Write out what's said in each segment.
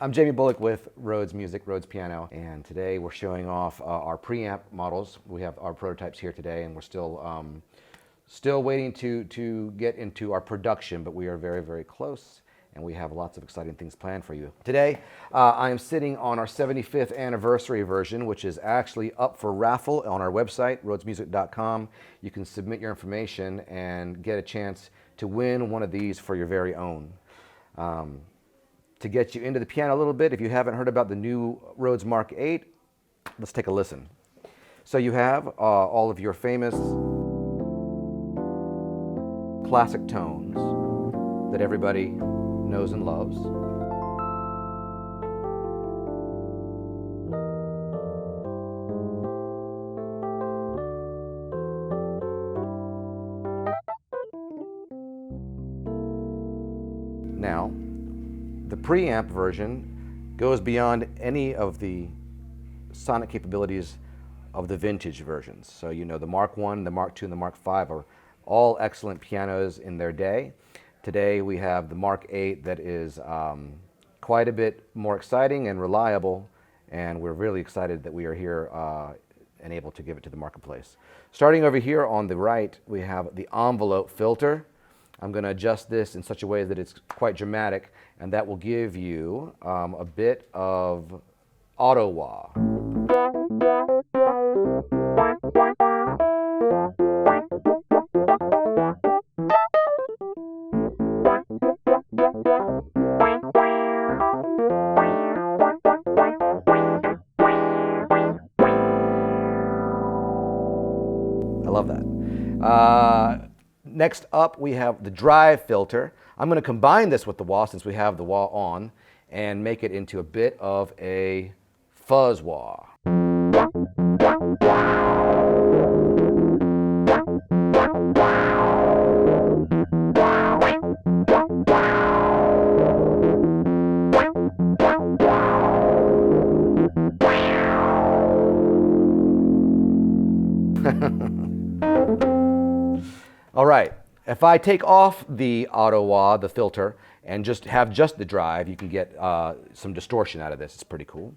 I'm Jamie Bullock with Rhodes Music, Rhodes Piano, and today we're showing off our preamp models. We have our prototypes here today, and we're still waiting to get into our production, but we are very, very close, and we have lots of exciting things planned for you. Today, I am sitting on our 75th anniversary version, which is actually up for raffle on our website, rhodesmusic.com. You can submit your information and get a chance to win one of these for your very own. To get you into the piano a little bit, if you haven't heard about the new Rhodes MK8, let's take a listen. So you have all of your famous classic tones that everybody knows and loves. Now, the preamp version goes beyond any of the sonic capabilities of the vintage versions. So you know the Mark I, the Mark II, and the Mark V are all excellent pianos in their day. Today we have the MK8 that is quite a bit more exciting and reliable, and we're really excited that we are here and able to give it to the marketplace. Starting over here on the right, we have the envelope filter. I'm going to adjust this in such a way that it's quite dramatic, and that will give you a bit of auto wah. I love that. Next up, we have the drive filter. I'm going to combine this with the wah, since we have the wah on, and make it into a bit of a fuzz wah. All right, if I take off the auto wah, the filter, and just have just the drive, you can get some distortion out of this. It's pretty cool.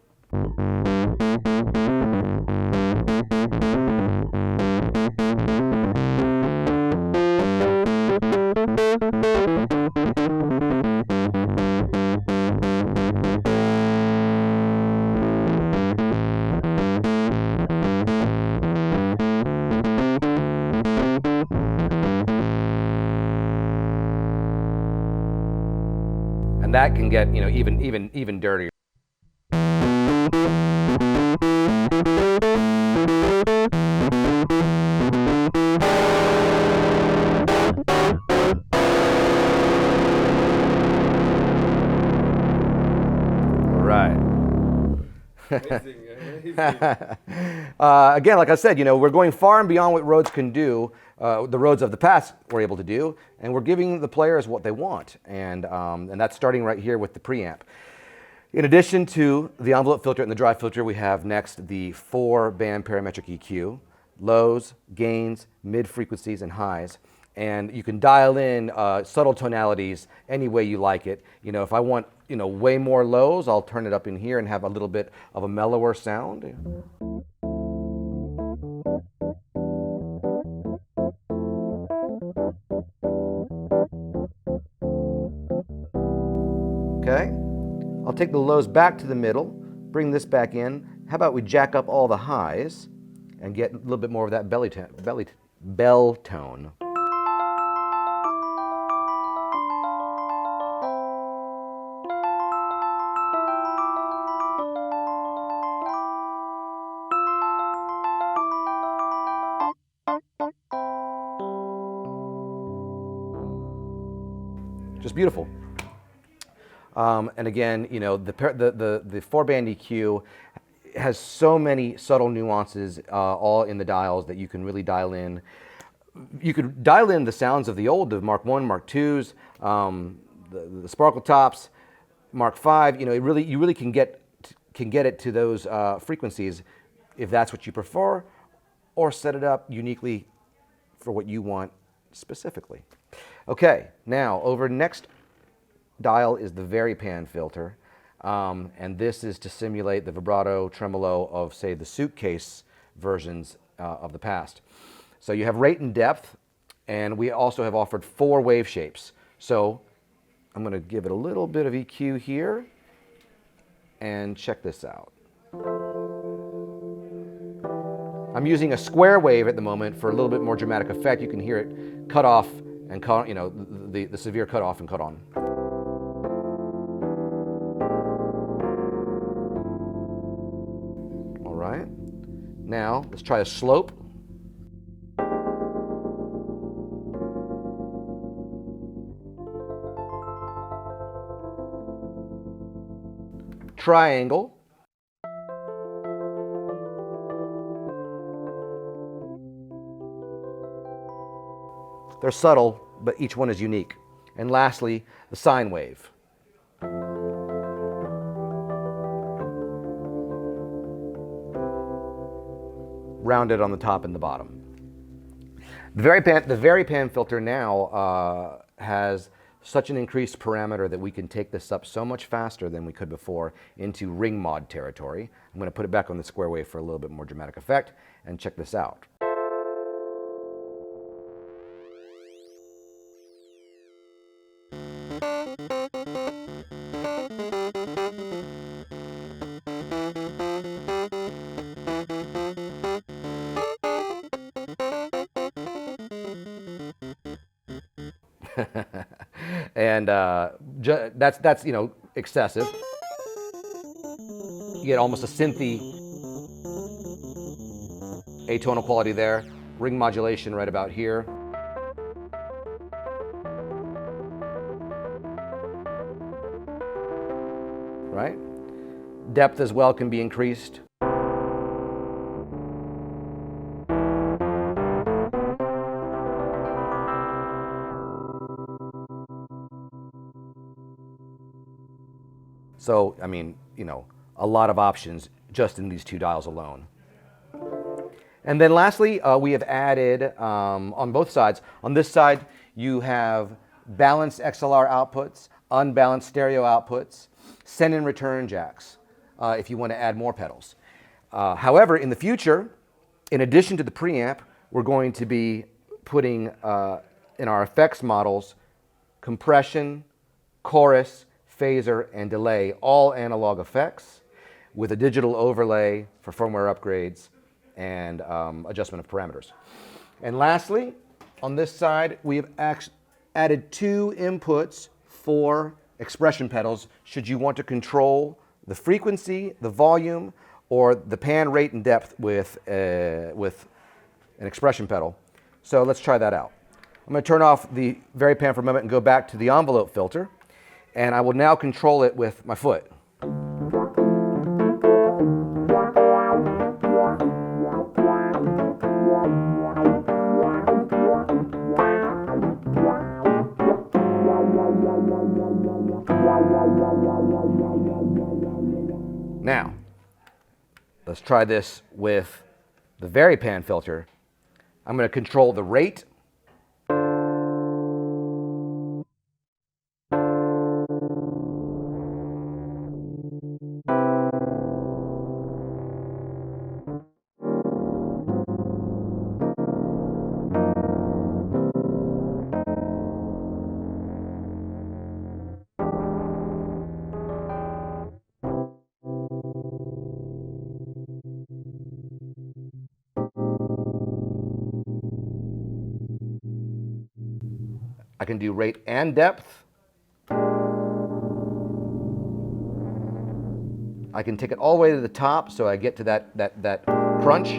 And that can get, you know, even dirtier. All right. Amazing, amazing. Again, like I said, you know, we're going far and beyond what Rhodes can do, the Rhodes of the past were able to do, and we're giving the players what they want, and that's starting right here with the preamp. In addition to the envelope filter and the drive filter, we have next the 4-band parametric EQ, lows, gains, mid frequencies, and highs. And you can dial in subtle tonalities any way you like it. You know, if I want, you know, way more lows, I'll turn it up in here and have a little bit of a mellower sound. Okay, I'll take the lows back to the middle, bring this back in. How about we jack up all the highs and get a little bit more of that bell tone. Just beautiful. And again, you know, the 4-band EQ has so many subtle nuances all in the dials that you can really dial in. You could dial in the sounds of the old, the Mark I, Mark IIs, the sparkle tops, Mark V. You know, you really can get it to those frequencies if that's what you prefer, or set it up uniquely for what you want specifically. Okay, now over next dial is the very pan filter. And this is to simulate the vibrato tremolo of, say, the Suitcase versions of the past. So you have rate and depth, and we also have offered 4 wave shapes. So I'm going to give it a little bit of EQ here, and check this out. I'm using a square wave at the moment for a little bit more dramatic effect. You can hear it cut off and cut, you know, the severe cut off and cut on. All right. Now let's try a slope. Triangle. They're subtle, but each one is unique. And lastly, the sine wave. Rounded on the top and the bottom. The Varipan filter now has such an increased parameter that we can take this up so much faster than we could before into ring mod territory. I'm going to put it back on the square wave for a little bit more dramatic effect, and check this out. And that's you know, excessive. You get almost a synthy atonal quality there. Ring modulation right about here. Right? Depth as well can be increased. So, I mean, you know, a lot of options just in these 2 dials alone. And then lastly, we have added on both sides. On this side, you have balanced XLR outputs, unbalanced stereo outputs, send and return jacks, if you want to add more pedals. However, in the future, in addition to the preamp, we're going to be putting in our effects models compression, chorus, phaser, and delay, all analog effects with a digital overlay for firmware upgrades and adjustment of parameters. And lastly, on this side, we have added 2 inputs for expression pedals should you want to control the frequency, the volume, or the pan, rate, and depth with an expression pedal. So let's try that out. I'm going to turn off the Varipan for a moment and go back to the envelope filter. And I will now control it with my foot. Now, let's try this with the Varipan filter. I'm going to control the rate. I can do rate and depth. I can take it all the way to the top so I get to that crunch.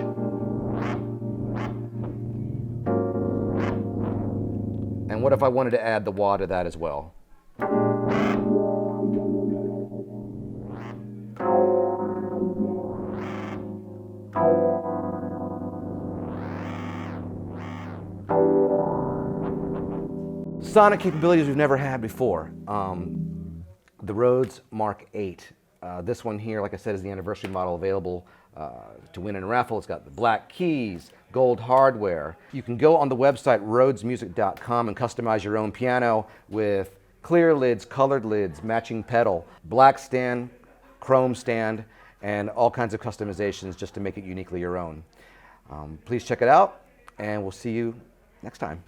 And what if I wanted to add the wah to that as well? Sonic capabilities we've never had before. The Rhodes MK8. This one here, like I said, is the anniversary model available to win in a raffle. It's got the black keys, gold hardware. You can go on the website rhodesmusic.com and customize your own piano with clear lids, colored lids, matching pedal, black stand, chrome stand, and all kinds of customizations just to make it uniquely your own. Please check it out, and we'll see you next time.